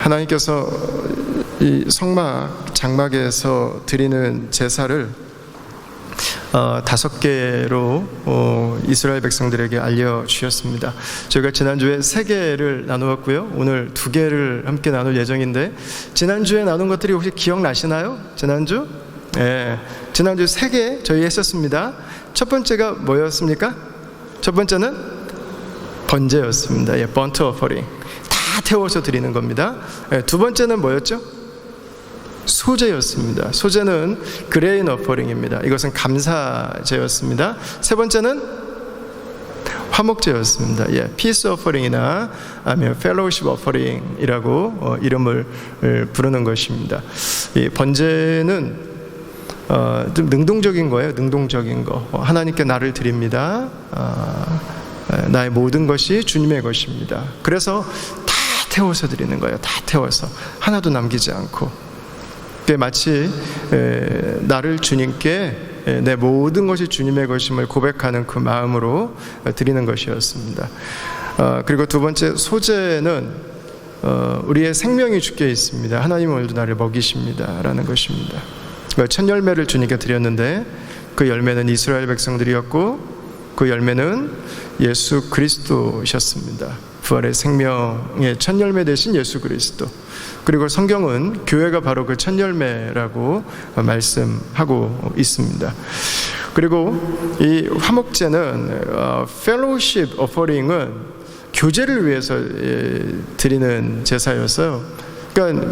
하나님께서 이 성막 장막에서 드리는 제사를 5개로 이스라엘 백성들에게 알려주셨습니다. 저희가 지난주에 3개를 나누었고요, 오늘 2개를 함께 나눌 예정인데, 지난주에 나눈 것들이 혹시 기억나시나요? 지난주? 네, 지난주 3개 저희 했었습니다. 첫 번째가 뭐였습니까? 첫 번째는 번제였습니다. 번트 오퍼링, 다 태워서 드리는 겁니다. 두 번째는 뭐였죠? 소제였습니다. 소제는 그레인 오퍼링입니다. 이것은 감사제였습니다. 세 번째는 화목제였습니다. 피스 오퍼링이나 아니면 펠로우십 오퍼링이라고 이름을 부르는 것입니다. 이 번제는 좀 능동적인 거예요. 능동적인 거. 하나님께 나를 드립니다. 나의 모든 것이 주님의 것입니다. 그래서 다 태워서 드리는 거예요. 다 태워서 하나도 남기지 않고. 마치 나를 주님께 내 모든 것이 주님의 것임을 고백하는 그 마음으로 드리는 것이었습니다. 그리고 두 번째 소제는 우리의 생명이 주께 있습니다. 하나님은 오늘도 나를 먹이십니다 라는 것입니다. 첫 열매를 주님께 드렸는데 그 열매는 이스라엘 백성들이었고 그 열매는 예수 그리스도셨습니다. 부활의 생명의 첫 열매 되신 예수 그리스도. 그리고 성경은 교회가 바로 그 첫 열매라고 말씀하고 있습니다. 그리고 이 화목제는 fellowship offering은 교제를 위해서 드리는 제사였어요. 그러니까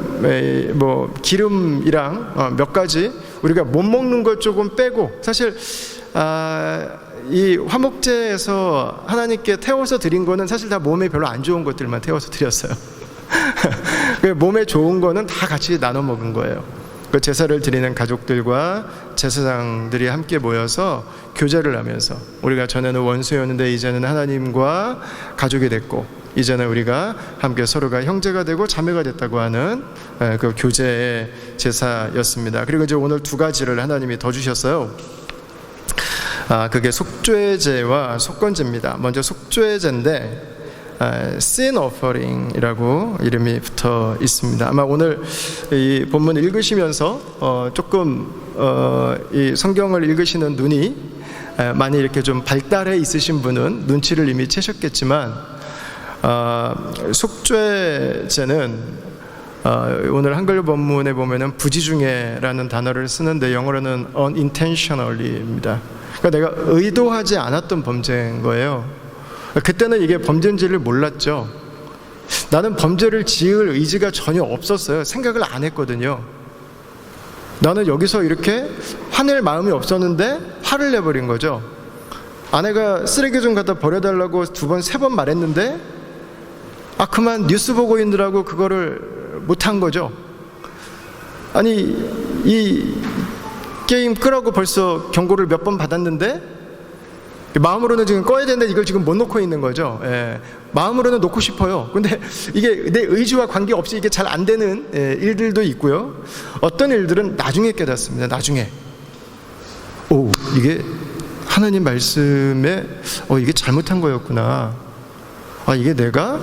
뭐 기름이랑 몇 가지 우리가 못 먹는 것 조금 빼고, 사실 이 화목제에서 하나님께 태워서 드린 거는 사실 다 몸에 별로 안 좋은 것들만 태워서 드렸어요. 몸에 좋은 거는 다 같이 나눠 먹은 거예요. 그 제사를 드리는 가족들과 제사장들이 함께 모여서 교제를 하면서, 우리가 전에는 원수였는데 이제는 하나님과 가족이 됐고, 이제는 우리가 함께 서로가 형제가 되고 자매가 됐다고 하는 그 교제의 제사였습니다. 그리고 이제 오늘 2가지를 하나님이 더 주셨어요. 그게 속죄제와 속건제입니다. 먼저 속죄제인데 sin offering이라고 이름이 붙어 있습니다. 아마 오늘 이 본문 읽으시면서 조금 이 성경을 읽으시는 눈이 많이 이렇게 좀 발달해 있으신 분은 눈치를 이미 채셨겠지만, 속죄제는 오늘 한글 본문에 보면은 부지중에라는 단어를 쓰는데 영어로는 unintentionally입니다. 그러니까 내가 의도하지 않았던 범죄인 거예요. 그때는 이게 범죄인지를 몰랐죠. 나는 범죄를 지을 의지가 전혀 없었어요. 생각을 안 했거든요. 나는 여기서 이렇게 화낼 마음이 없었는데 화를 내버린 거죠. 아내가 쓰레기 좀 갖다 버려달라고 2번, 3번 말했는데 그만 뉴스 보고 있느라고 그거를 못한 거죠. 아니, 이 게임 끄라고 벌써 경고를 몇 번 받았는데 마음으로는 지금 꺼야 되는데 이걸 지금 못 놓고 있는 거죠. 마음으로는 놓고 싶어요. 근데 이게 내 의지와 관계없이 이게 잘 안 되는 일들도 있고요. 어떤 일들은 나중에 깨닫습니다. 나중에 이게 하나님 말씀에 이게 잘못한 거였구나. 이게 내가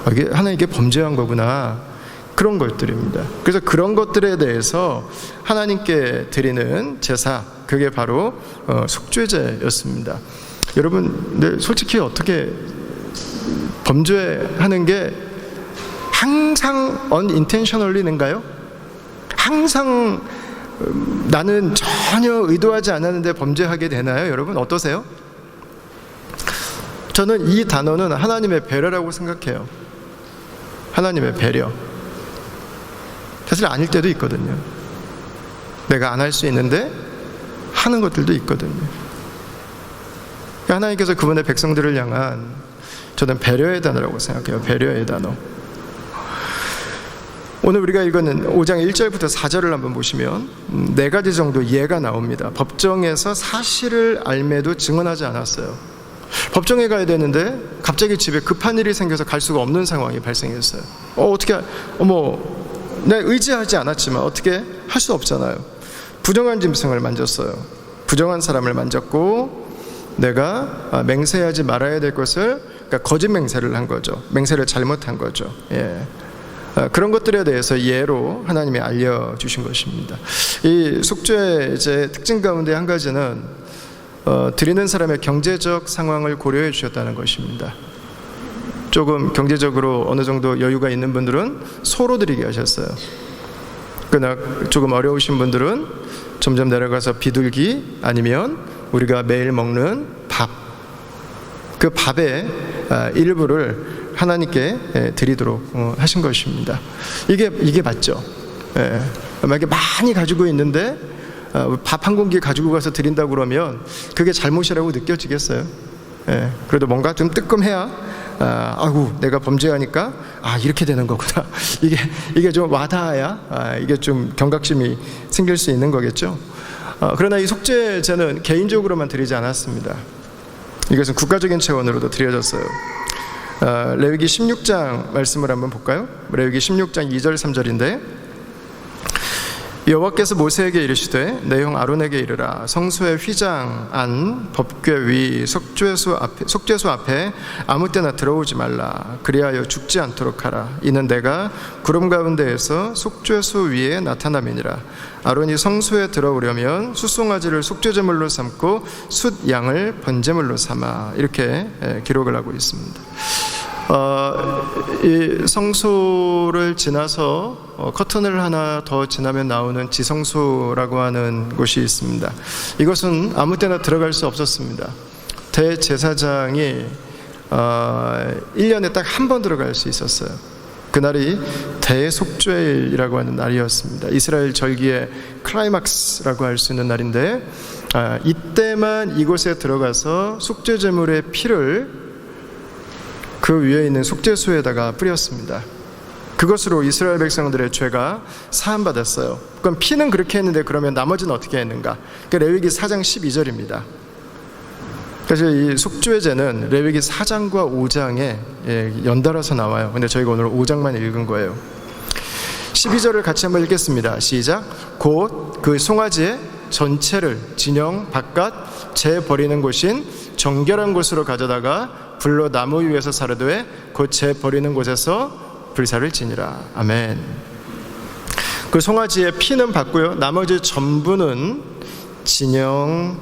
이게 하나님께 범죄한 거구나. 그런 것들입니다. 그래서 그런 것들에 대해서 하나님께 드리는 제사, 그게 바로 속죄제였습니다. 여러분, 솔직히 어떻게 범죄하는 게 항상 unintentionally인가요? 항상 나는 전혀 의도하지 않았는데 범죄하게 되나요? 여러분 어떠세요? 저는 이 단어는 하나님의 배려라고 생각해요. 하나님의 배려. 사실 아닐 때도 있거든요. 내가 안 할 수 있는데 하는 것들도 있거든요. 하나님께서 그분의 백성들을 향한, 저는 배려의 단어라고 생각해요. 배려의 단어. 오늘 우리가 읽은 5장 1절부터 4절을 한번 보시면 4가지 정도 예가 나옵니다. 법정에서 사실을 알매도 증언하지 않았어요. 법정에 가야 되는데 갑자기 집에 급한 일이 생겨서 갈 수가 없는 상황이 발생했어요. 어떻게, 내가 의지하지 않았지만 어떻게 할 수 없잖아요. 부정한 짐승을 만졌어요. 부정한 사람을 만졌고, 내가 맹세하지 말아야 될 것을, 그러니까 거짓 맹세를 한 거죠. 맹세를 잘못한 거죠. 그런 것들에 대해서 예로 하나님이 알려주신 것입니다. 이 속죄제의 특징 가운데 한 가지는 드리는 사람의 경제적 상황을 고려해 주셨다는 것입니다. 조금 경제적으로 어느 정도 여유가 있는 분들은 소로 드리게 하셨어요. 그러나 조금 어려우신 분들은 점점 내려가서 비둘기, 아니면 우리가 매일 먹는 밥, 그 밥의 일부를 하나님께 드리도록 하신 것입니다. 이게 맞죠. 만약에 많이 가지고 있는데 밥 한 공기 가지고 가서 드린다고 그러면 그게 잘못이라고 느껴지겠어요? 그래도 뭔가 좀 뜨끔해야 아이고 내가 범죄하니까 이렇게 되는 거구나, 이게 좀 와닿아야 이게 좀 경각심이 생길 수 있는 거겠죠. 그러나 이 속죄제는 개인적으로만 드리지 않았습니다. 이것은 국가적인 차원으로도 드려졌어요. 레위기 16장 말씀을 한번 볼까요? 레위기 16장 2절 3절인데, 여호와께서 모세에게 이르시되 내 형 아론에게 이르라. 성소의 휘장 안 법궤 위 속죄소 앞에 아무 때나 들어오지 말라. 그리하여 죽지 않도록 하라. 이는 내가 구름 가운데에서 속죄소 위에 나타남이니라. 아론이 성소에 들어오려면 숫송아지를 속죄제물로 삼고 숫양을 번제물로 삼아. 이렇게 기록을 하고 있습니다. 이 성소를 지나서 커튼을 하나 더 지나면 나오는 지성소라고 하는 곳이 있습니다. 이것은 아무 때나 들어갈 수 없었습니다. 대제사장이 1년에 딱 한 번 들어갈 수 있었어요. 그날이 대속죄일이라고 하는 날이었습니다. 이스라엘 절기의 클라이막스라고 할 수 있는 날인데, 이때만 이곳에 들어가서 속죄제물의 피를 그 위에 있는 속죄소에다가 뿌렸습니다. 그것으로 이스라엘 백성들의 죄가 사함받았어요. 그럼 피는 그렇게 했는데 그러면 나머지는 어떻게 했는가? 레위기 4장 12절입니다. 그래서 이 속죄제는 레위기 4장과 5장에 연달아서 나와요. 근데 저희가 오늘 5장만 읽은 거예요. 12절을 같이 한번 읽겠습니다. 시작. 곧 그 송아지의 전체를 진영 바깥 재 버리는 곳인 정결한 곳으로 가져다가 불로 나무 위에서 사르되 곧 재 버리는 곳에서 불사를 지니라. 아멘. 그 송아지의 피는 받고요, 나머지 전부는 진영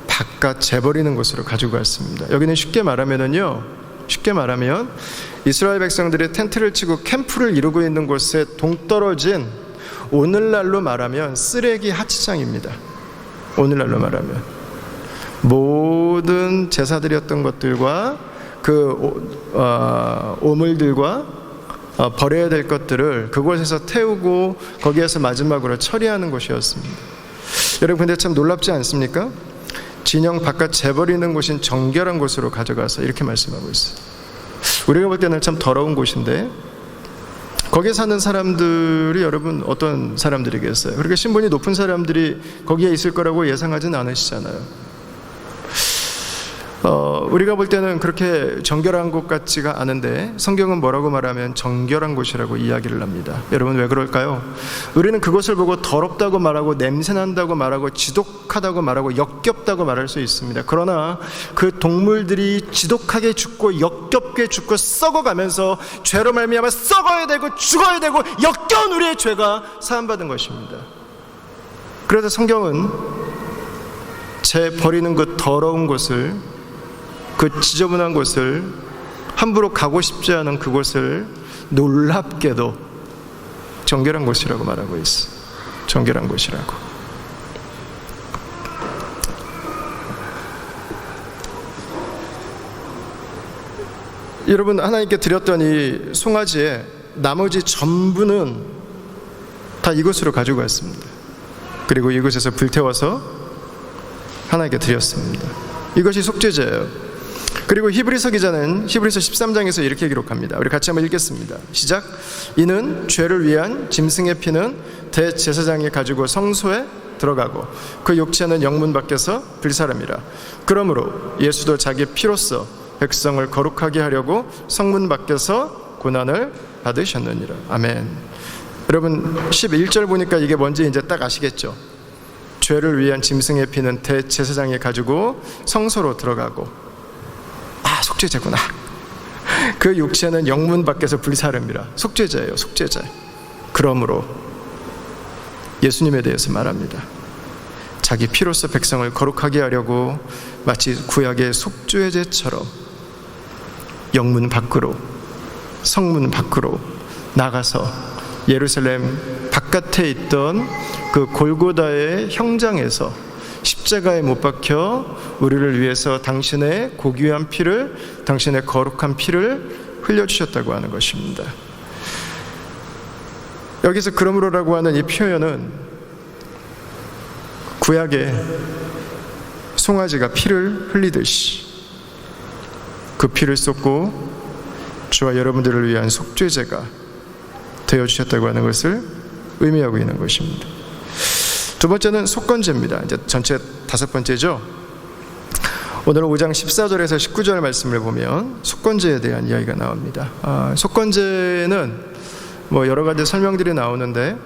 바깥 재 버리는 곳으로 가지고 갔습니다. 여기는 쉽게 말하면 이스라엘 백성들이 텐트를 치고 캠프를 이루고 있는 곳에 동떨어진, 오늘날로 말하면 쓰레기 하치장입니다. 오늘날로 말하면 모든 제사드렸던 것들과 그 오물들과 버려야 될 것들을 그곳에서 태우고 거기에서 마지막으로 처리하는 곳이었습니다. 여러분, 근데 참 놀랍지 않습니까? 진영 바깥 재버리는 곳인 정결한 곳으로 가져가서 이렇게 말씀하고 있어요. 우리가 볼 때는 참 더러운 곳인데, 거기에 사는 사람들이 여러분 어떤 사람들이겠어요? 그렇게 신분이 높은 사람들이 거기에 있을 거라고 예상하진 않으시잖아요. 우리가 볼 때는 그렇게 정결한 곳 같지가 않은데 성경은 뭐라고 말하면 정결한 곳이라고 이야기를 합니다. 여러분, 왜 그럴까요? 우리는 그것을 보고 더럽다고 말하고 냄새난다고 말하고 지독하다고 말하고 역겹다고 말할 수 있습니다. 그러나 그 동물들이 지독하게 죽고 역겹게 죽고 썩어가면서 죄로 말미암아 썩어야 되고 죽어야 되고 역겨운 우리의 죄가 사함받은 것입니다. 그래서 성경은 재 버리는 그 더러운 곳을, 그 지저분한 곳을, 함부로 가고 싶지 않은 그곳을 놀랍게도 정결한 곳이라고 말하고 있어. 정결한 곳이라고. 여러분, 하나님께 드렸던 이 송아지의 나머지 전부는 다 이곳으로 가지고 갔습니다. 그리고 이곳에서 불태워서 하나님께 드렸습니다. 이것이 속죄제예요. 그리고 히브리서 기자는 히브리서 13장에서 이렇게 기록합니다. 우리 같이 한번 읽겠습니다. 시작. 이는 죄를 위한 짐승의 피는 대제사장이 가지고 성소에 들어가고 그 육체는 영문 밖에서 불사람이라. 그러므로 예수도 자기 피로써 백성을 거룩하게 하려고 성문 밖에서 고난을 받으셨느니라. 아멘. 여러분, 11절 보니까 이게 뭔지 이제 딱 아시겠죠? 죄를 위한 짐승의 피는 대제사장이 가지고 성소로 들어가고, 속죄제구나. 그 육체는 영문 밖에서 불사릅니다. 속죄자예요, 속죄자. 그러므로 예수님에 대해서 말합니다. 자기 피로써 백성을 거룩하게 하려고 마치 구약의 속죄제처럼 영문 밖으로, 성문 밖으로 나가서 예루살렘 바깥에 있던 그 골고다의 형장에서 십자가에 못 박혀 우리를 위해서 당신의 고귀한 피를, 당신의 거룩한 피를 흘려주셨다고 하는 것입니다. 여기서 그러므로라고 하는 이 표현은 구약의 송아지가 피를 흘리듯이 그 피를 쏟고 주와 여러분들을 위한 속죄제가 되어주셨다고 하는 것을 의미하고 있는 것입니다. 두 번째는 속건제입니다. 이제 전체 5번째죠. 오늘 5장 14절에서 19절 말씀을 보면 속건제에 대한 이야기가 나옵니다. 속건제는 여러 가지 설명들이 나오는데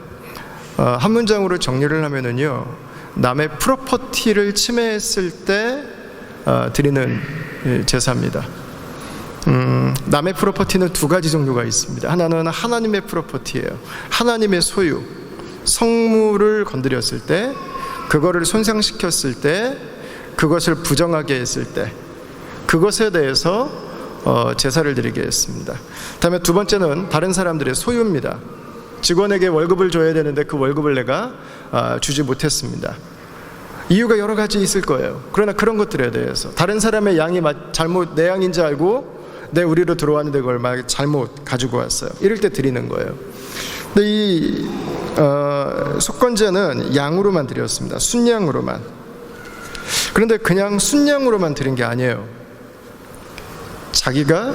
한 문장으로 정리를 하면은요, 남의 프로퍼티를 침해했을 때 드리는 제사입니다. 남의 프로퍼티는 두 가지 종류가 있습니다. 하나는 하나님의 프로퍼티예요. 하나님의 소유, 성물을 건드렸을 때, 그거를 손상시켰을 때, 그것을 부정하게 했을 때, 그것에 대해서 제사를 드리게 했습니다. 다음에 두 번째는 다른 사람들의 소유입니다. 직원에게 월급을 줘야 되는데 그 월급을 내가 주지 못했습니다. 이유가 여러 가지 있을 거예요. 그러나 그런 것들에 대해서 다른 사람의 양이 잘못 내 양인 줄 알고 내 우리로 들어왔는데 그걸 막 잘못 가지고 왔어요. 이럴 때 드리는 거예요. 근데 이 속건제는 양으로만 드렸습니다. 순양으로만. 그런데 그냥 순양으로만 드린 게 아니에요. 자기가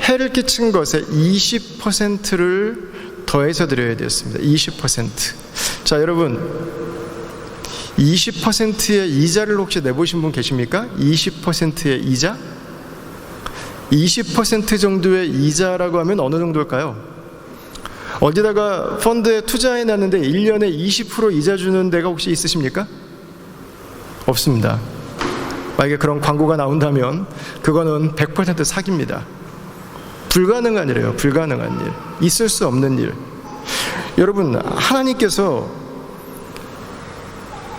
해를 끼친 것의 20%를 더해서 드려야 되었습니다. 20%. 자, 여러분, 20%의 이자를 혹시 내보신 분 계십니까? 20%의 이자? 20% 정도의 이자라고 하면 어느 정도일까요? 어디다가 펀드에 투자해 놨는데 1년에 20% 이자 주는 데가 혹시 있으십니까? 없습니다. 만약에 그런 광고가 나온다면 그거는 100% 사기입니다. 불가능한 일이에요. 불가능한 일. 있을 수 없는 일. 여러분, 하나님께서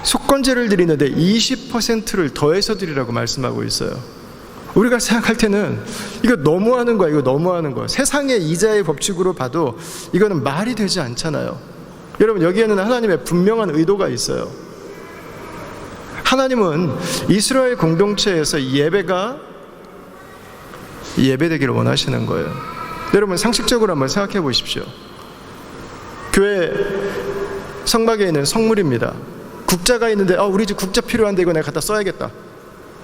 속건제를 드리는데 20%를 더해서 드리라고 말씀하고 있어요. 우리가 생각할 때는 이거 너무하는 거야, 이거 너무하는 거야. 세상의 이자의 법칙으로 봐도 이거는 말이 되지 않잖아요. 여러분, 여기에는 하나님의 분명한 의도가 있어요. 하나님은 이스라엘 공동체에서 예배되기를 원하시는 거예요. 여러분, 상식적으로 한번 생각해 보십시오. 교회 성막에 있는 성물입니다. 국자가 있는데 우리 집 국자 필요한데 이거 내가 갖다 써야겠다.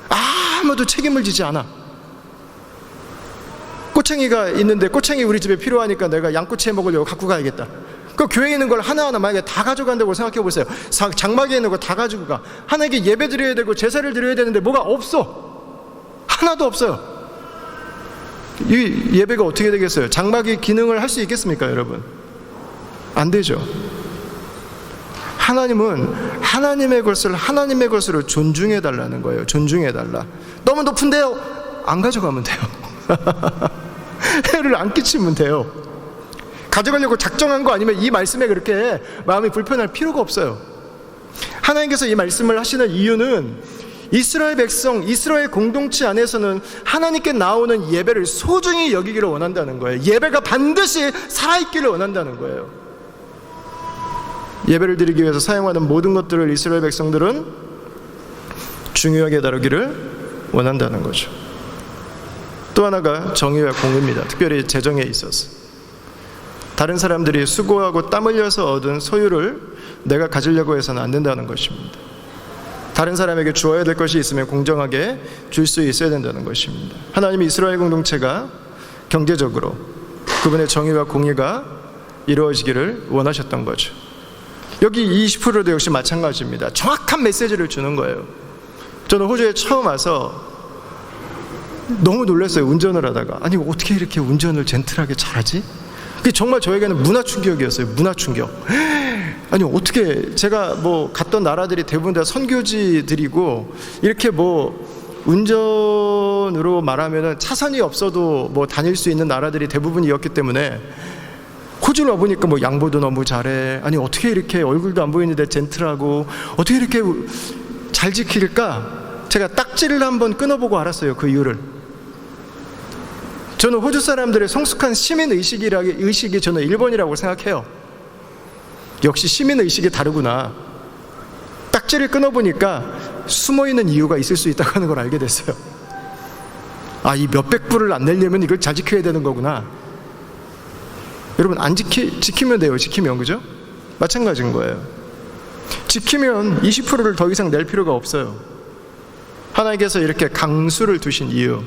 아무도 책임을 지지 않아. 꼬챙이가 있는데 꼬챙이 우리 집에 필요하니까 내가 양꼬치 해 먹으려고 갖고 가야겠다. 그 교회에 있는 걸 하나하나 만약에 다 가져간다고 생각해 보세요. 장막에 있는 거 다 가지고 가. 하나님께 예배 드려야 되고 제사를 드려야 되는데 뭐가 없어. 하나도 없어요. 이 예배가 어떻게 되겠어요? 장막이 기능을 할 수 있겠습니까, 여러분? 안 되죠. 하나님은 하나님의 것을 하나님의 것으로 존중해 달라는 거예요. 존중해 달라. 너무 높은데요? 안 가져가면 돼요. 해를 안 끼치면 돼요. 가져가려고 작정한 거 아니면 이 말씀에 그렇게 마음이 불편할 필요가 없어요. 하나님께서 이 말씀을 하시는 이유는 이스라엘 백성, 이스라엘 공동체 안에서는 하나님께 나오는 예배를 소중히 여기기를 원한다는 거예요. 예배가 반드시 살아있기를 원한다는 거예요. 예배를 드리기 위해서 사용하는 모든 것들을 이스라엘 백성들은 중요하게 다루기를 원한다는 거죠. 또 하나가 정의와 공의입니다. 특별히 재정에 있어서 다른 사람들이 수고하고 땀 흘려서 얻은 소유를 내가 가지려고 해서는 안 된다는 것입니다. 다른 사람에게 주어야 될 것이 있으면 공정하게 줄 수 있어야 된다는 것입니다. 하나님이 이스라엘 공동체가 경제적으로 그분의 정의와 공의가 이루어지기를 원하셨던 거죠. 여기 20%도 역시 마찬가지입니다. 정확한 메시지를 주는 거예요. 저는 호주에 처음 와서 너무 놀랐어요. 운전을 하다가 아니 어떻게 이렇게 운전을 젠틀하게 잘하지? 그게 정말 저에게는 문화 충격이었어요. 문화 충격. 아니 어떻게 제가 갔던 나라들이 대부분 다 선교지들이고 이렇게 운전으로 말하면 차선이 없어도 뭐 다닐 수 있는 나라들이 대부분이었기 때문에 호주를 와보니까 뭐 양보도 너무 잘해, 아니 어떻게 이렇게 얼굴도 안 보이는데 젠틀하고 어떻게 이렇게 잘 지킬까? 제가 딱지를 한번 끊어보고 알았어요, 그 이유를. 저는 호주 사람들의 성숙한 시민의식이 저는 일본이라고 생각해요. 역시 시민의식이 다르구나. 딱지를 끊어보니까 숨어있는 이유가 있을 수 있다고 하는 걸 알게 됐어요. 아, 이 몇백 불을 안 내려면 이걸 잘 지켜야 되는 거구나. 여러분, 지키면 돼요. 지키면, 그죠? 마찬가지인 거예요. 지키면 20%를 더 이상 낼 필요가 없어요. 하나님께서 이렇게 강수를 두신 이유,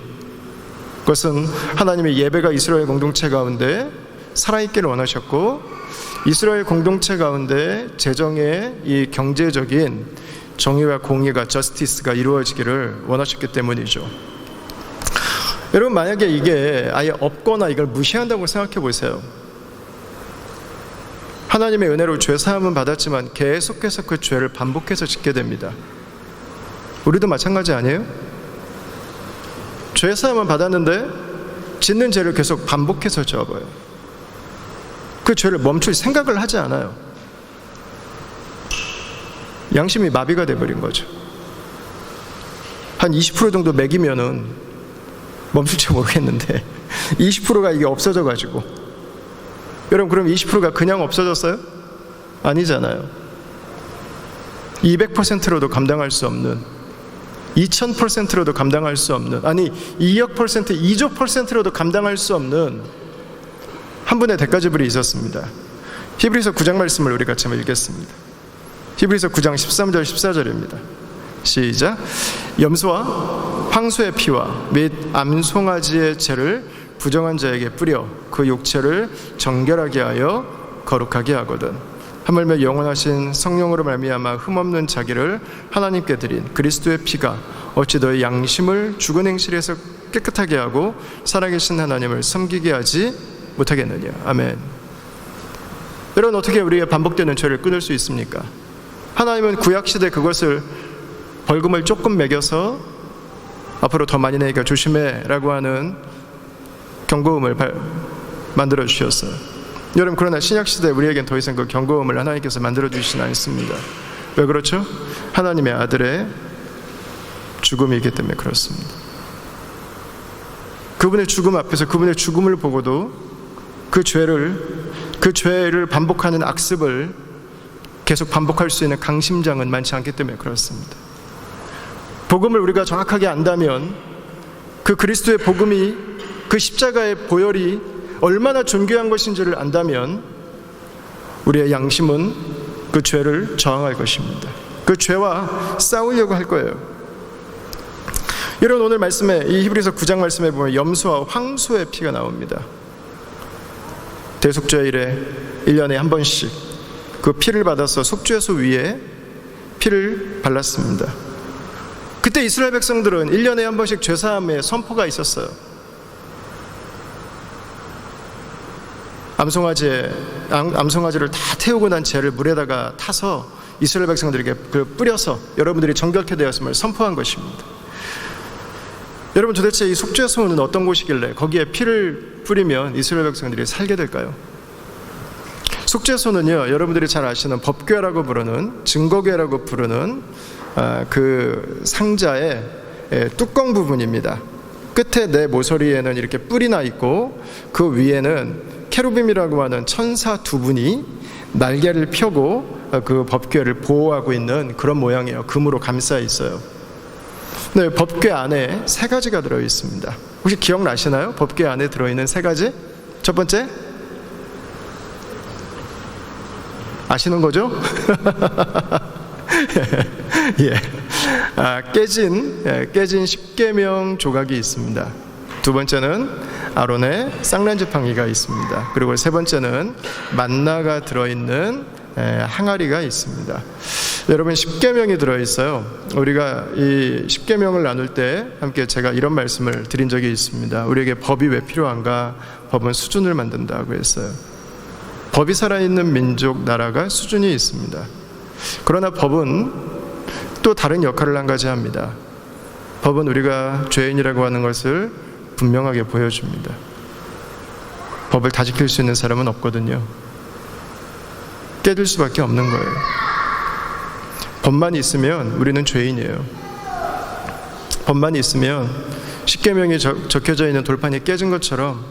그것은 하나님의 예배가 이스라엘 공동체 가운데 살아있기를 원하셨고, 이스라엘 공동체 가운데 재정의 이 경제적인 정의와 공의가, 저스티스가 이루어지기를 원하셨기 때문이죠. 여러분, 만약에 이게 아예 없거나 이걸 무시한다고 생각해 보세요. 하나님의 은혜로 죄사함은 받았지만 계속해서 그 죄를 반복해서 짓게 됩니다. 우리도 마찬가지 아니에요? 죄사함은 받았는데 짓는 죄를 계속 반복해서 지어봐요. 그 죄를 멈출 생각을 하지 않아요. 양심이 마비가 돼버린 거죠. 한 20% 정도 매기면은 멈출지 모르겠는데 20%가 이게 없어져가지고, 여러분, 그럼 20%가 그냥 없어졌어요? 아니잖아요. 200%로도 감당할 수 없는, 2000%로도 감당할 수 없는, 아니 2억 %, 2조 %로도 감당할 수 없는 한 분의 대가지불이 있었습니다. 히브리서 9장 말씀을 우리 같이 한번 읽겠습니다. 히브리서 9장 13절 14절입니다. 시작. 염소와 황소의 피와 및 암송아지의 죄를 부정한 자에게 뿌려 그 육체를 정결하게 하여 거룩하게 하거든. 하물며 영원하신 성령으로 말미암아 흠없는 자기를 하나님께 드린 그리스도의 피가 어찌 너의 양심을 죽은 행실에서 깨끗하게 하고 살아계신 하나님을 섬기게 하지 못하겠느냐. 아멘. 여러분, 어떻게 우리의 반복되는 죄를 끊을 수 있습니까? 하나님은 구약시대 그것을 벌금을 조금 매겨서 앞으로 더 많이 내니까 조심해 라고 하는 경고음을 만들어 주셨어요. 여러분, 그러나 신약시대 우리에겐 더 이상 그 경고음을 하나님께서 만들어 주시진 않습니다. 왜 그렇죠? 하나님의 아들의 죽음이 있기 때문에 그렇습니다. 그분의 죽음 앞에서, 그분의 죽음을 보고도 그 죄를 반복하는 악습을 계속 반복할 수 있는 강심장은 많지 않기 때문에 그렇습니다. 복음을 우리가 정확하게 안다면, 그 그리스도의 복음이, 그 십자가의 보혈이 얼마나 존귀한 것인지를 안다면 우리의 양심은 그 죄를 저항할 것입니다. 그 죄와 싸우려고 할 거예요. 여러분, 오늘 말씀에, 이 히브리서 9장 말씀에 보면 염소와 황소의 피가 나옵니다. 대속죄일에 1년에 한 번씩 그 피를 받아서 속죄소 위에 피를 발랐습니다. 그때 이스라엘 백성들은 1년에 한 번씩 죄사함의 선포가 있었어요. 암송아지를 다 태우고 난 재를 물에다가 타서 이스라엘 백성들에게 뿌려서 여러분들이 정결케 되었음을 선포한 것입니다. 여러분, 도대체 이 속죄소는 어떤 곳이길래 거기에 피를 뿌리면 이스라엘 백성들이 살게 될까요? 속죄소는요, 여러분들이 잘 아시는 법궤라고 부르는, 증거궤라고 부르는 그 상자의 뚜껑 부분입니다. 끝에 내 모서리에는 이렇게 뿔이 나 있고, 그 위에는 케루빔이라고 하는 천사 두 분이 날개를 펴고 그 법궤를 보호하고 있는 그런 모양이에요. 금으로 감싸 있어요. 네, 법궤 안에 세 가지가 들어 있습니다. 혹시 기억나시나요? 법궤 안에 들어있는 세 가지? 첫 번째, 아시는 거죠? 예. 깨진 십계명 조각이 있습니다. 두 번째는 아론의 쌍란지팡이가 있습니다. 그리고 세 번째는 만나가 들어있는 항아리가 있습니다. 여러분, 십계명이 들어있어요. 우리가 이 십계명을 나눌 때 함께 제가 이런 말씀을 드린 적이 있습니다. 우리에게 법이 왜 필요한가? 법은 수준을 만든다고 했어요. 법이 살아있는 민족, 나라가 수준이 있습니다. 그러나 법은 또 다른 역할을 한 가지 합니다. 법은 우리가 죄인이라고 하는 것을 분명하게 보여줍니다. 법을 다 지킬 수 있는 사람은 없거든요. 깨질 수밖에 없는 거예요. 법만 있으면 우리는 죄인이에요. 법만 있으면 십계명이 적혀져 있는 돌판이 깨진 것처럼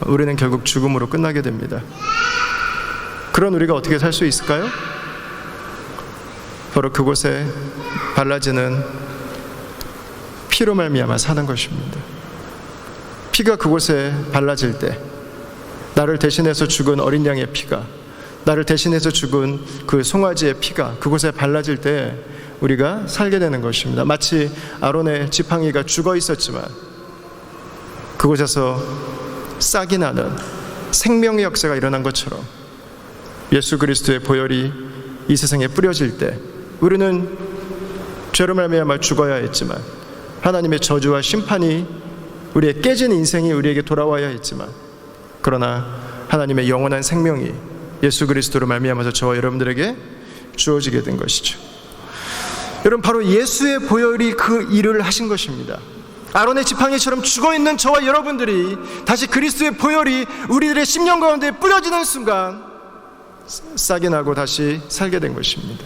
우리는 결국 죽음으로 끝나게 됩니다. 그런 우리가 어떻게 살 수 있을까요? 바로 그곳에 발라지는 피로 말미암아 사는 것입니다. 피가 그곳에 발라질 때, 나를 대신해서 죽은 어린 양의 피가, 나를 대신해서 죽은 그 송아지의 피가 그곳에 발라질 때 우리가 살게 되는 것입니다. 마치 아론의 지팡이가 죽어 있었지만 그곳에서 싹이 나는 생명의 역사가 일어난 것처럼 예수 그리스도의 보혈이 이 세상에 뿌려질 때 우리는 죄로 말미암아 죽어야 했지만, 하나님의 저주와 심판이, 우리의 깨진 인생이 우리에게 돌아와야 했지만, 그러나 하나님의 영원한 생명이 예수 그리스도로 말미암아서 저와 여러분들에게 주어지게 된 것이죠. 여러분, 바로 예수의 보혈이 그 일을 하신 것입니다. 아론의 지팡이처럼 죽어있는 저와 여러분들이 다시 그리스도의 보혈이 우리들의 심령 가운데 뿌려지는 순간 싹이 나고 다시 살게 된 것입니다.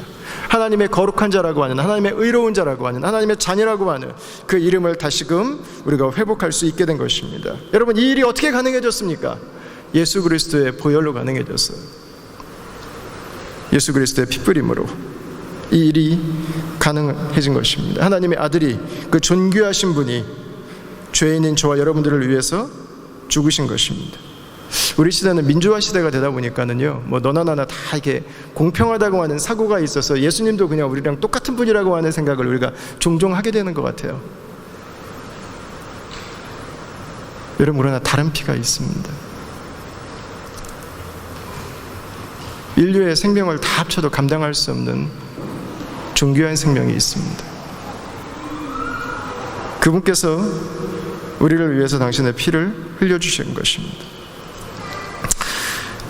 하나님의 거룩한 자라고 하는, 하나님의 의로운 자라고 하는, 하나님의 자녀라고 하는 그 이름을 다시금 우리가 회복할 수 있게 된 것입니다. 여러분, 이 일이 어떻게 가능해졌습니까? 예수 그리스도의 보혈로 가능해졌어요. 예수 그리스도의 핏뿌림으로 이 일이 가능해진 것입니다. 하나님의 아들이, 그 존귀하신 분이 죄인인 저와 여러분들을 위해서 죽으신 것입니다. 우리 시대는 민주화 시대가 되다 보니까는요, 너나 나나 다 이게 공평하다고 하는 사고가 있어서 예수님도 그냥 우리랑 똑같은 분이라고 하는 생각을 우리가 종종 하게 되는 것 같아요. 여러분, 그러나 다른 피가 있습니다. 인류의 생명을 다 합쳐도 감당할 수 없는 존귀한 생명이 있습니다. 그분께서 우리를 위해서 당신의 피를 흘려주신 것입니다.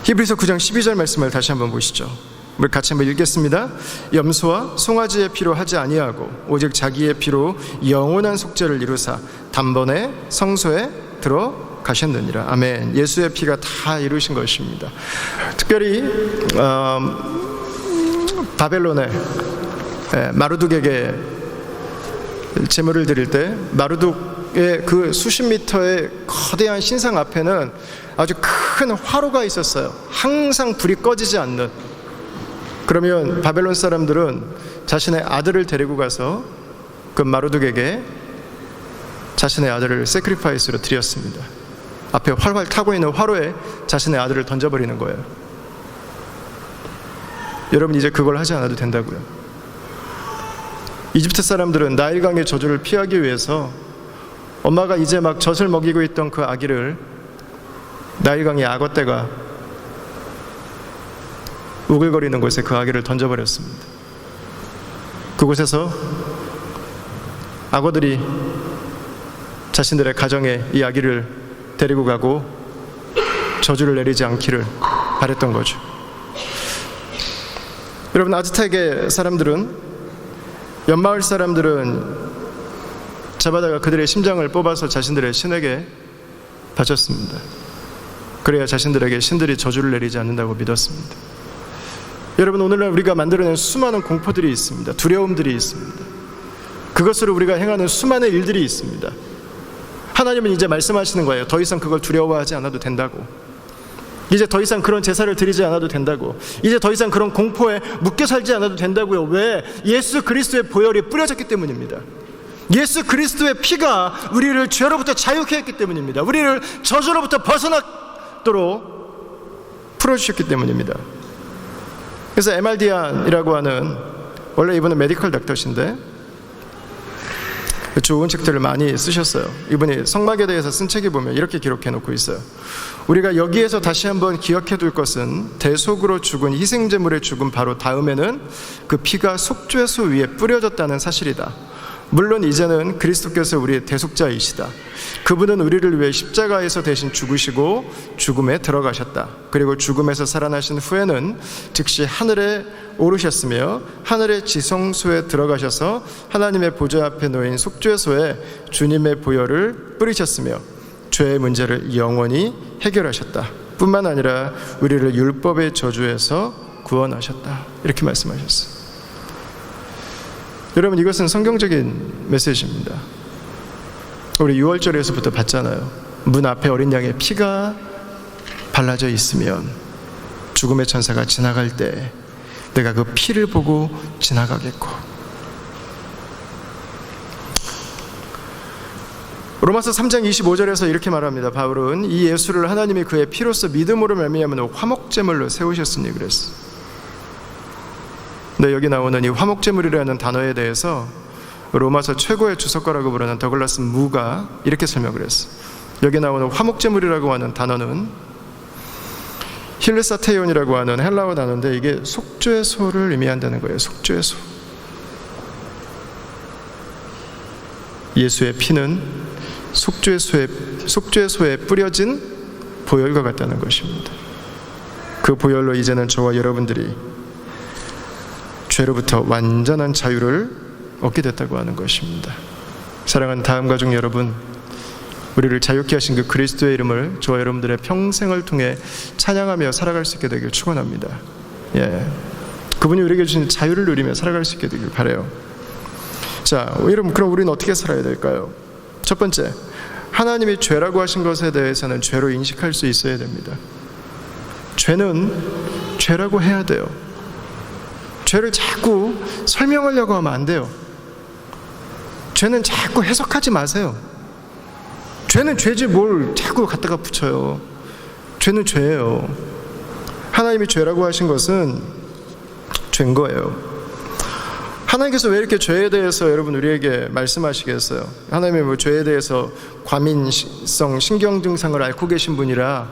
히브리서 9장 12절 말씀을 다시 한번 보시죠. 우리 같이 한번 읽겠습니다. 염소와 송아지의 피로 하지 아니하고 오직 자기의 피로 영원한 속죄를 이루사 단번에 성소에 들어가셨느니라. 아멘. 예수의 피가 다 이루신 것입니다. 특별히 바벨론에 마르둑에게 제물을 드릴 때 마르둑의 그 수십 미터의 거대한 신상 앞에는 아주 큰 화로가 있었어요. 항상 불이 꺼지지 않는. 그러면 바벨론 사람들은 자신의 아들을 데리고 가서 그 마르둑에게 자신의 아들을 세크리파이스로 드렸습니다. 앞에 활활 타고 있는 화로에 자신의 아들을 던져버리는 거예요. 여러분, 이제 그걸 하지 않아도 된다고요. 이집트 사람들은 나일강의 저주를 피하기 위해서 엄마가 이제 막 젖을 먹이고 있던 그 아기를 나일강의 악어떼가 우글거리는 곳에 그 아기를 던져버렸습니다. 그곳에서 악어들이 자신들의 가정에 이 아기를 데리고 가고 저주를 내리지 않기를 바랬던 거죠. 여러분, 아즈텍의 사람들은, 연마을 사람들은 잡아다가 그들의 심장을 뽑아서 자신들의 신에게 바쳤습니다. 그래야 자신들에게 신들이 저주를 내리지 않는다고 믿었습니다. 여러분, 오늘날 우리가 만들어낸 수많은 공포들이 있습니다. 두려움들이 있습니다. 그것으로 우리가 행하는 수많은 일들이 있습니다. 하나님은 이제 말씀하시는 거예요. 더 이상 그걸 두려워하지 않아도 된다고. 이제 더 이상 그런 제사를 드리지 않아도 된다고. 이제 더 이상 그런 공포에 묶여 살지 않아도 된다고요. 왜? 예수 그리스도의 보혈이 뿌려졌기 때문입니다. 예수 그리스도의 피가 우리를 죄로부터 자유케 했기 때문입니다. 우리를 저주로부터 벗어나도록 풀어주셨기 때문입니다. 그래서 에말디안이라고 하는, 원래 이분은 메디컬 닥터신데 좋은 책들을 많이 쓰셨어요. 이분이 성막에 대해서 쓴 책에 보면 이렇게 기록해 놓고 있어요. 우리가 여기에서 다시 한번 기억해 둘 것은 대속으로 죽은 희생제물의 죽음 바로 다음에는 그 피가 속죄소 위에 뿌려졌다는 사실이다. 물론 이제는 그리스도께서 우리의 대속자이시다. 그분은 우리를 위해 십자가에서 대신 죽으시고 죽음에 들어가셨다. 그리고 죽음에서 살아나신 후에는 즉시 하늘에 오르셨으며 하늘의 지성소에 들어가셔서 하나님의 보좌 앞에 놓인 속죄소에 주님의 보혈을 뿌리셨으며 죄의 문제를 영원히 해결하셨다. 뿐만 아니라 우리를 율법의 저주에서 구원하셨다. 이렇게 말씀하셨어요. 여러분, 이것은 성경적인 메시지입니다. 우리 6월절에서부터 봤잖아요. 문 앞에 어린 양의 피가 발라져 있으면 죽음의 천사가 지나갈 때 내가 그 피를 보고 지나가겠고, 로마서 3장 25절에서 이렇게 말합니다. 바울은 이 예수를 하나님이 그의 피로서 믿음으로 말미암은 화목제물로 세우셨으니 그랬어. 근데 여기 나오는 이 화목제물이라는 단어에 대해서 로마서 최고의 주석가라고 부르는 더글라스 무가 이렇게 설명을 했어. 여기 나오는 화목제물이라고 하는 단어는 힐르사테온이라고 하는 헬라어 단어인데 이게 속죄소를 의미한다는 거예요. 속죄소. 예수의 피는 속죄소에 뿌려진 보혈과 같다는 것입니다. 그 보혈로 이제는 저와 여러분들이 죄로부터 완전한 자유를 얻게 됐다고 하는 것입니다. 사랑하는 다음 가족 여러분, 우리를 자유케 하신 그 그리스도의 이름을 저와 여러분들의 평생을 통해 찬양하며 살아갈 수 있게 되길 축원합니다. 그분이 우리에게 주신 자유를 누리며 살아갈 수 있게 되길 바라요. 자, 여러분, 그럼 우리는 어떻게 살아야 될까요? 첫 번째, 하나님이 죄라고 하신 것에 대해서는 죄로 인식할 수 있어야 됩니다. 죄는 죄라고 해야 돼요. 죄를 자꾸 설명하려고 하면 안 돼요. 죄는 자꾸 해석하지 마세요. 죄는 죄지 뭘 자꾸 갖다가 붙여요. 죄는 죄예요. 하나님이 죄라고 하신 것은 죄인 거예요. 하나님께서 왜 이렇게 죄에 대해서 여러분 우리에게 말씀하시겠어요? 하나님이 뭐 죄에 대해서 과민성 신경 증상을 앓고 계신 분이라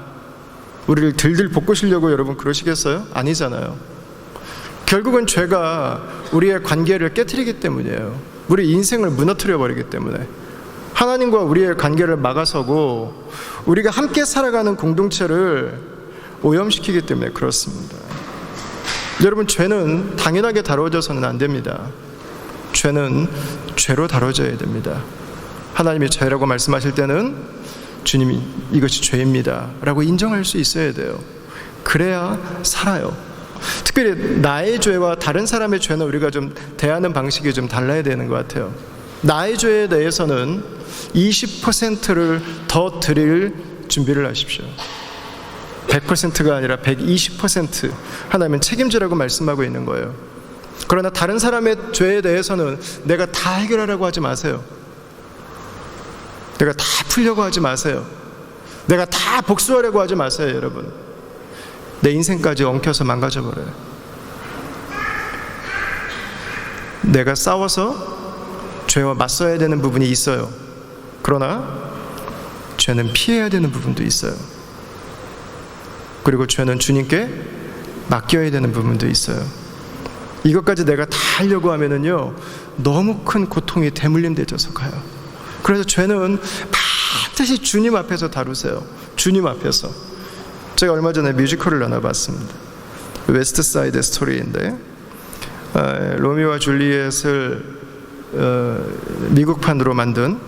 우리를 들들 볶으시려고 여러분 그러시겠어요? 아니잖아요. 결국은 죄가 우리의 관계를 깨트리기 때문이에요. 우리 인생을 무너뜨려 버리기 때문에 하나님과 우리의 관계를 막아서고 우리가 함께 살아가는 공동체를 오염시키기 때문에 그렇습니다. 여러분, 죄는 당연하게 다뤄져서는 안 됩니다. 죄는 죄로 다뤄져야 됩니다. 하나님이 죄라고 말씀하실 때는 주님이 이것이 죄입니다 라고 인정할 수 있어야 돼요. 그래야 살아요. 특별히 나의 죄와 다른 사람의 죄는 우리가 좀 대하는 방식이 좀 달라야 되는 것 같아요. 나의 죄에 대해서는 20%를 더 드릴 준비를 하십시오. 100%가 아니라 120% 하나님은 책임지라고 말씀하고 있는 거예요. 그러나 다른 사람의 죄에 대해서는 내가 다 해결하라고 하지 마세요. 내가 다 풀려고 하지 마세요. 내가 다 복수하려고 하지 마세요. 여러분, 내 인생까지 엉켜서 망가져버려요. 내가 싸워서 죄와 맞서야 되는 부분이 있어요. 그러나 죄는 피해야 되는 부분도 있어요. 그리고 죄는 주님께 맡겨야 되는 부분도 있어요. 이것까지 내가 다 하려고 하면은요, 너무 큰 고통이 대물림되어서 가요. 그래서 죄는 반드시 주님 앞에서 다루세요. 주님 앞에서. 제가 얼마 전에 뮤지컬을 나눠봤습니다. 웨스트 사이드 스토리인데 로미오와 줄리엣을 미국판으로 만든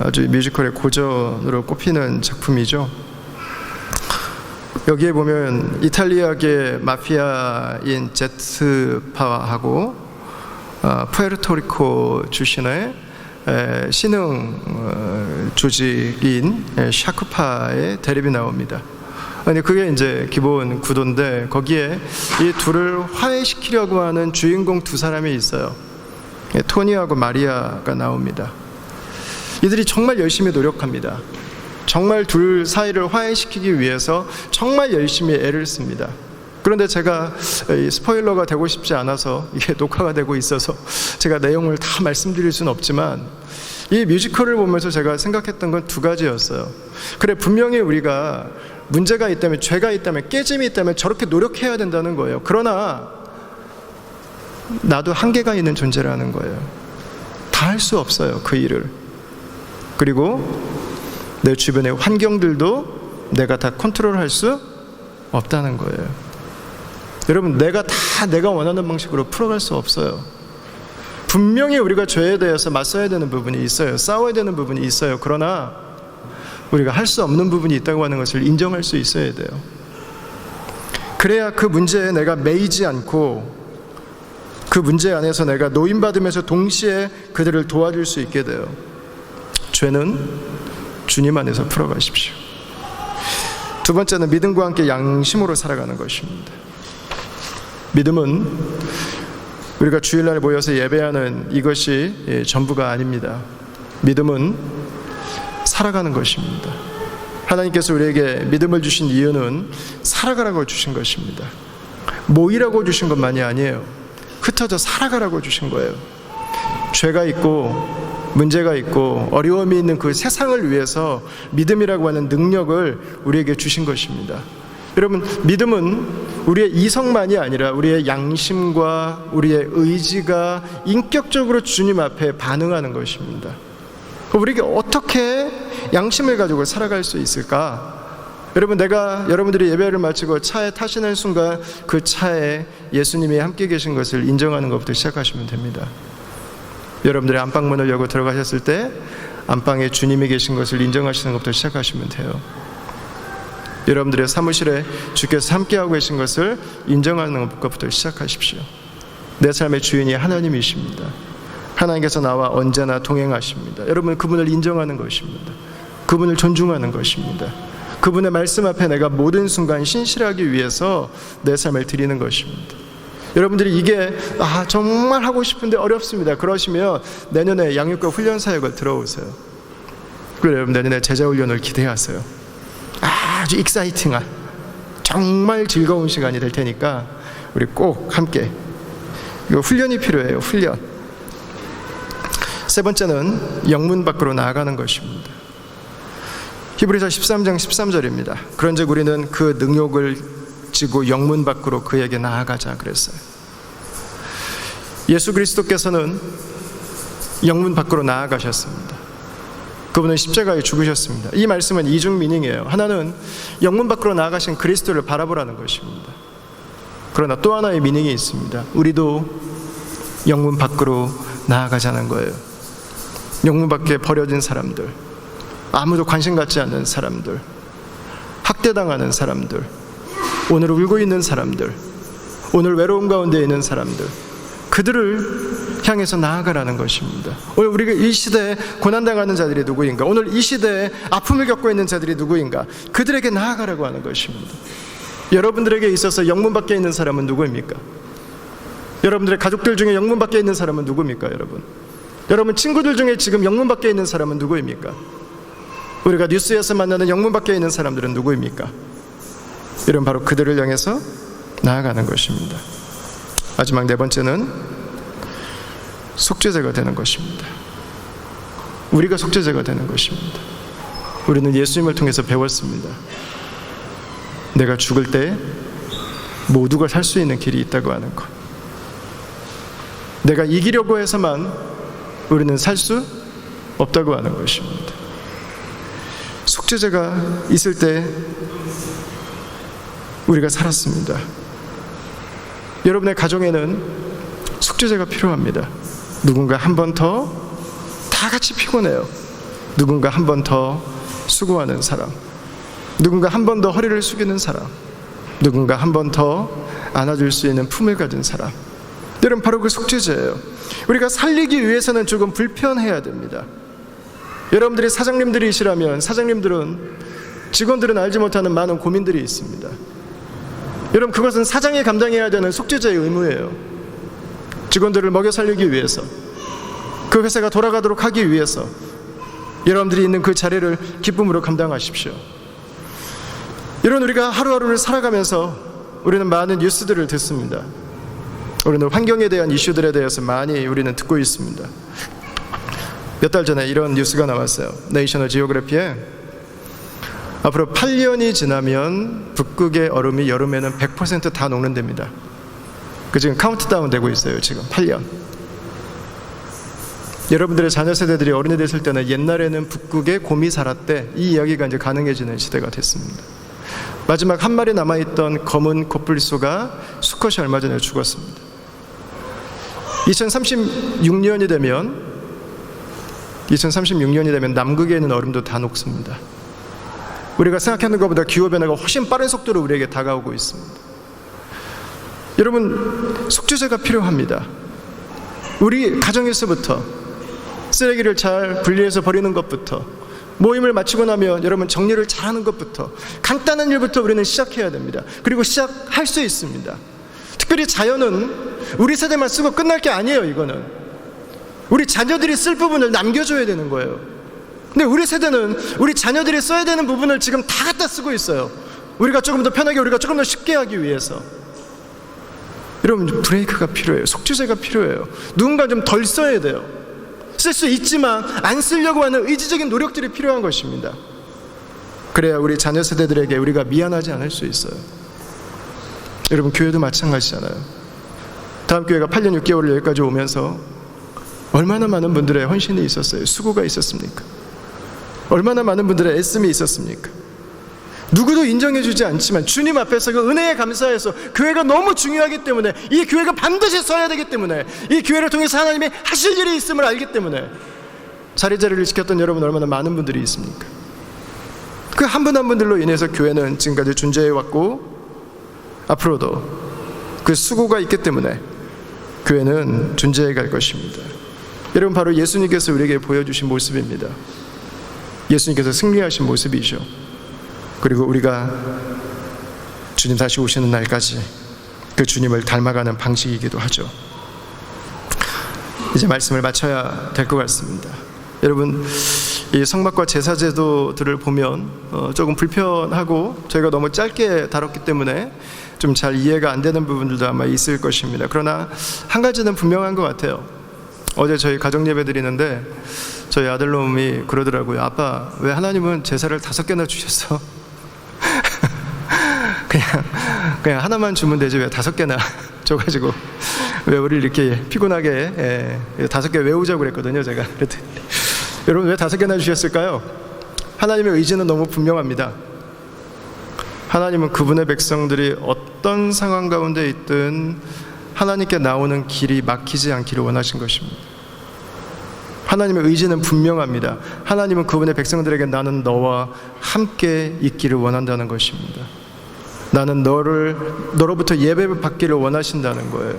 아주 뮤지컬의 고전으로 꼽히는 작품이죠. 여기에 보면 이탈리아계 마피아인 제트파하고 푸에르토리코 출신의 신흥 조직인 샤크파의 대립이 나옵니다. 아니, 그게 이제 기본 구도인데 거기에 이 둘을 화해시키려고 하는 주인공 두 사람이 있어요. 토니하고 마리아가 나옵니다. 이들이 정말 열심히 노력합니다. 정말 둘 사이를 화해시키기 위해서 정말 열심히 애를 씁니다. 그런데 제가 스포일러가 되고 싶지 않아서, 이게 녹화가 되고 있어서 제가 내용을 다 말씀드릴 수는 없지만 이 뮤지컬을 보면서 제가 생각했던 건 두 가지였어요. 그래, 분명히 우리가 문제가 있다면, 죄가 있다면, 깨짐이 있다면 저렇게 노력해야 된다는 거예요. 그러나 나도 한계가 있는 존재라는 거예요. 다 할 수 없어요, 그 일을. 그리고 내 주변의 환경들도 내가 다 컨트롤할 수 없다는 거예요. 여러분, 내가 원하는 방식으로 풀어갈 수 없어요. 분명히 우리가 죄에 대해서 맞서야 되는 부분이 있어요. 싸워야 되는 부분이 있어요. 그러나 우리가 할 수 없는 부분이 있다고 하는 것을 인정할 수 있어야 돼요. 그래야 그 문제에 내가 매이지 않고 그 문제 안에서 내가 노인받으면서 동시에 그들을 도와줄 수 있게 돼요. 죄는 주님 안에서 풀어가십시오. 두 번째는 믿음과 함께 양심으로 살아가는 것입니다. 믿음은 우리가 주일날 모여서 예배하는 이것이 전부가 아닙니다. 믿음은 살아가는 것입니다. 하나님께서 우리에게 믿음을 주신 이유는 살아가라고 주신 것입니다. 모이라고 주신 것만이 아니에요. 흩어져 살아가라고 주신 거예요. 죄가 있고 문제가 있고 어려움이 있는 그 세상을 위해서 믿음이라고 하는 능력을 우리에게 주신 것입니다. 여러분, 믿음은 우리의 이성만이 아니라 우리의 양심과 우리의 의지가 인격적으로 주님 앞에 반응하는 것입니다. 우리에게 어떻게 양심을 가지고 살아갈 수 있을까? 여러분, 여러분들이 예배를 마치고 차에 타시는 순간 그 차에 예수님이 함께 계신 것을 인정하는 것부터 시작하시면 됩니다. 여러분들의 안방문을 열고 들어가셨을 때 안방에 주님이 계신 것을 인정하시는 것부터 시작하시면 돼요. 여러분들의 사무실에 주께서 함께하고 계신 것을 인정하는 것부터 시작하십시오. 내 삶의 주인이 하나님이십니다. 하나님께서 나와 언제나 동행하십니다. 여러분, 그분을 인정하는 것입니다. 그분을 존중하는 것입니다. 그분의 말씀 앞에 내가 모든 순간 신실하기 위해서 내 삶을 드리는 것입니다. 여러분들이 이게 정말 하고 싶은데 어렵습니다. 그러시면 내년에 양육과 훈련 사역을 들어오세요. 그리고 여러분, 내년에 제자훈련을 기대하세요. 아주 익사이팅한, 정말 즐거운 시간이 될 테니까 우리 꼭 함께, 이거 훈련이 필요해요. 훈련. 세 번째는 영문 밖으로 나아가는 것입니다. 히브리서 13장 13절입니다. 그런즉 우리는 그 능욕을 지고 영문 밖으로 그에게 나아가자 그랬어요. 예수 그리스도께서는 영문 밖으로 나아가셨습니다. 그분은 십자가에 죽으셨습니다. 이 말씀은 이중 미닝이에요. 하나는 영문 밖으로 나아가신 그리스도를 바라보라는 것입니다. 그러나 또 하나의 미닝이 있습니다. 우리도 영문 밖으로 나아가자는 거예요. 영문 밖에 버려진 사람들, 아무도 관심 갖지 않는 사람들, 학대당하는 사람들, 오늘 울고 있는 사람들, 오늘 외로움 가운데 있는 사람들, 그들을 향해서 나아가라는 것입니다. 오늘 우리가 이 시대에 고난당하는 자들이 누구인가? 오늘 이 시대에 아픔을 겪고 있는 자들이 누구인가? 그들에게 나아가라고 하는 것입니다. 여러분들에게 있어서 영문 밖에 있는 사람은 누구입니까? 여러분들의 가족들 중에 영문 밖에 있는 사람은 누구입니까? 여러분 친구들 중에 지금 영문 밖에 있는 사람은 누구입니까? 우리가 뉴스에서 만나는 영문 밖에 있는 사람들은 누구입니까? 이런 바로 그들을 향해서 나아가는 것입니다. 마지막 네 번째는 속죄제가 되는 것입니다. 우리가 속죄제가 되는 것입니다. 우리는 예수님을 통해서 배웠습니다. 내가 죽을 때 모두가 살 수 있는 길이 있다고 하는 것. 내가 이기려고 해서만 우리는 살 수 없다고 하는 것입니다. 속죄제가 있을 때 우리가 살았습니다. 여러분의 가정에는 속죄제가 필요합니다. 누군가 한 번 더 다 같이 피곤해요. 누군가 한 번 더 수고하는 사람, 누군가 한 번 더 허리를 숙이는 사람, 누군가 한 번 더 안아줄 수 있는 품을 가진 사람. 여러분, 바로 그 속죄제예요. 우리가 살리기 위해서는 조금 불편해야 됩니다. 여러분들이 사장님들이시라면 직원들은 알지 못하는 많은 고민들이 있습니다. 여러분, 그것은 사장이 감당해야 되는 속죄제의 의무예요. 직원들을 먹여 살리기 위해서, 그 회사가 돌아가도록 하기 위해서 여러분들이 있는 그 자리를 기쁨으로 감당하십시오. 이런 우리가 하루하루를 살아가면서 우리는 많은 뉴스들을 듣습니다. 우리는 환경에 대한 이슈들에 대해서 많이 우리는 듣고 있습니다. 몇 달 전에 이런 뉴스가 나왔어요. 내셔널 지오그래피에 앞으로 8년이 지나면 북극의 얼음이 여름에는 100% 다 녹는답니다. 그 지금 카운트다운 되고 있어요. 지금 8년. 여러분들의 자녀 세대들이 어른이 됐을 때는 옛날에는 북극에 곰이 살았대, 이 이야기가 이제 가능해지는 시대가 됐습니다. 마지막 한 마리 남아있던 검은 코뿔소가 수컷이 얼마 전에 죽었습니다. 2036년이 되면 남극에 있는 얼음도 다 녹습니다. 우리가 생각하는 것보다 기후변화가 훨씬 빠른 속도로 우리에게 다가오고 있습니다. 여러분, 속죄제가 필요합니다. 우리 가정에서부터 쓰레기를 잘 분리해서 버리는 것부터, 모임을 마치고 나면 여러분 정리를 잘하는 것부터, 간단한 일부터 우리는 시작해야 됩니다. 그리고 시작할 수 있습니다. 특별히 자연은 우리 세대만 쓰고 끝날 게 아니에요. 이거는 우리 자녀들이 쓸 부분을 남겨줘야 되는 거예요. 근데 우리 세대는 우리 자녀들이 써야 되는 부분을 지금 다 갖다 쓰고 있어요. 우리가 조금 더 편하게, 우리가 조금 더 쉽게 하기 위해서. 여러분, 브레이크가 필요해요. 속죄제가 필요해요. 누군가 좀 덜 써야 돼요. 쓸 수 있지만 안 쓰려고 하는 의지적인 노력들이 필요한 것입니다. 그래야 우리 자녀 세대들에게 우리가 미안하지 않을 수 있어요. 여러분, 교회도 마찬가지잖아요. 다음 교회가 8년 6개월을 여기까지 오면서 얼마나 많은 분들의 헌신이 있었어요. 수고가 있었습니까? 얼마나 많은 분들의 애씀이 있었습니까? 누구도 인정해주지 않지만 주님 앞에서 그 은혜에 감사해서, 교회가 너무 중요하기 때문에, 이 교회가 반드시 서야 되기 때문에, 이 교회를 통해서 하나님이 하실 일이 있음을 알기 때문에 자리를 지켰던 여러분, 얼마나 많은 분들이 있습니까? 그 한 분 한 분들로 인해서 교회는 지금까지 존재해왔고, 앞으로도 그 수고가 있기 때문에 교회는 존재해 갈 것입니다. 여러분, 바로 예수님께서 우리에게 보여주신 모습입니다. 예수님께서 승리하신 모습이죠. 그리고 우리가 주님 다시 오시는 날까지 그 주님을 닮아가는 방식이기도 하죠. 이제 말씀을 마쳐야 될 것 같습니다. 여러분, 이 성막과 제사제도들을 보면 조금 불편하고 저희가 너무 짧게 다뤘기 때문에 좀 잘 이해가 안 되는 부분들도 아마 있을 것입니다. 그러나 한 가지는 분명한 것 같아요. 어제 저희 가정 예배 드리는데 저희 아들놈이 그러더라고요. 아빠, 왜 하나님은 제사를 5개나 주셨어? 그냥 하나만 주면 되지 왜 5개나 줘가지고 왜 우리를 이렇게 피곤하게 5개 외우자고 그랬거든요. 제가 그랬더니, 여러분, 왜 5개나 주셨을까요? 하나님의 의지는 너무 분명합니다. 하나님은 그분의 백성들이 어떤 상황 가운데 있든 하나님께 나오는 길이 막히지 않기를 원하신 것입니다. 하나님의 의지는 분명합니다. 하나님은 그분의 백성들에게 나는 너와 함께 있기를 원한다는 것입니다. 나는 너로부터 예배를 받기를 원하신다는 거예요.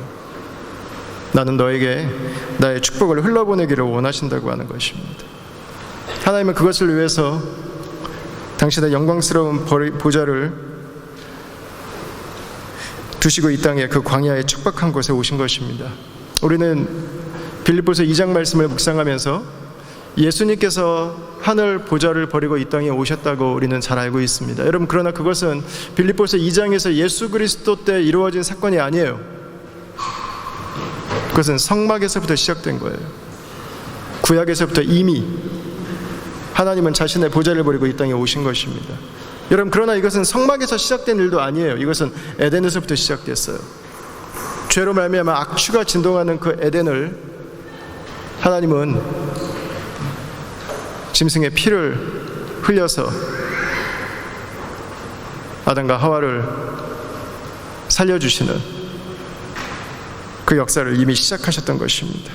나는 너에게 나의 축복을 흘러보내기를 원하신다고 하는 것입니다. 하나님은 그것을 위해서 당신의 영광스러운 보좌를 두시고 이 땅에, 그 광야의 척박한 곳에 오신 것입니다. 우리는 빌립보서 2장 말씀을 묵상하면서 예수님께서 하늘 보좌를 버리고 이 땅에 오셨다고 우리는 잘 알고 있습니다. 여러분, 그러나 그것은 빌립보서 2장에서 예수 그리스도 때 이루어진 사건이 아니에요. 그것은 성막에서부터 시작된 거예요. 구약에서부터 이미 하나님은 자신의 보좌를 버리고 이 땅에 오신 것입니다. 여러분, 그러나 이것은 성막에서 시작된 일도 아니에요. 이것은 에덴에서부터 시작됐어요. 죄로 말미암아 악취가 진동하는 그 에덴을 하나님은 짐승의 피를 흘려서 아담과 하와를 살려주시는 그 역사를 이미 시작하셨던 것입니다.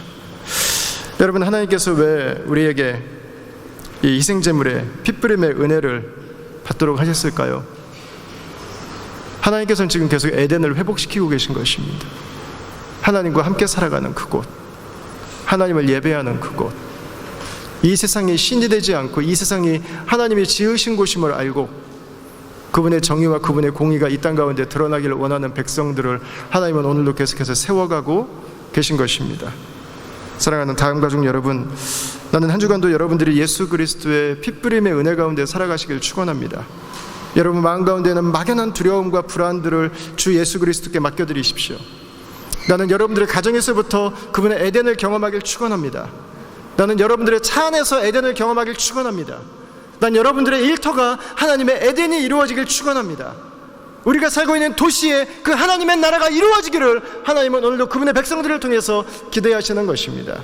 여러분, 하나님께서 왜 우리에게 이 희생제물의 핏부림의 은혜를 받도록 하셨을까요? 하나님께서는 지금 계속 에덴을 회복시키고 계신 것입니다. 하나님과 함께 살아가는 그곳, 하나님을 예배하는 그곳, 이 세상이 신이 되지 않고 이 세상이 하나님이 지으신 곳임을 알고 그분의 정의와 그분의 공의가 이 땅 가운데 드러나기를 원하는 백성들을 하나님은 오늘도 계속해서 세워가고 계신 것입니다. 사랑하는 다음 가족 여러분, 나는 한 주간도 여러분들이 예수 그리스도의 핏부림의 은혜 가운데 살아가시길 축원합니다. 여러분 마음 가운데는 막연한 두려움과 불안들을 주 예수 그리스도께 맡겨드리십시오. 나는 여러분들의 가정에서부터 그분의 에덴을 경험하길 축원합니다. 나는 여러분들의 차 안에서 에덴을 경험하길 축원합니다. 난 여러분들의 일터가 하나님의 에덴이 이루어지길 축원합니다. 우리가 살고 있는 도시에 그 하나님의 나라가 이루어지기를 하나님은 오늘도 그분의 백성들을 통해서 기대하시는 것입니다.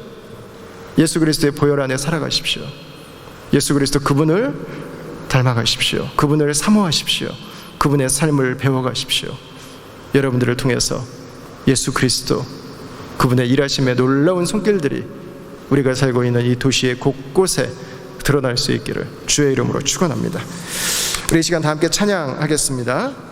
예수 그리스도의 보혈 안에 살아가십시오. 예수 그리스도 그분을 닮아가십시오. 그분을 사모하십시오. 그분의 삶을 배워가십시오. 여러분들을 통해서 예수 그리스도 그분의 일하심의 놀라운 손길들이 우리가 살고 있는 이 도시의 곳곳에 드러날 수 있기를 주의 이름으로 축원합니다. 우리 이 시간 다 함께 찬양하겠습니다.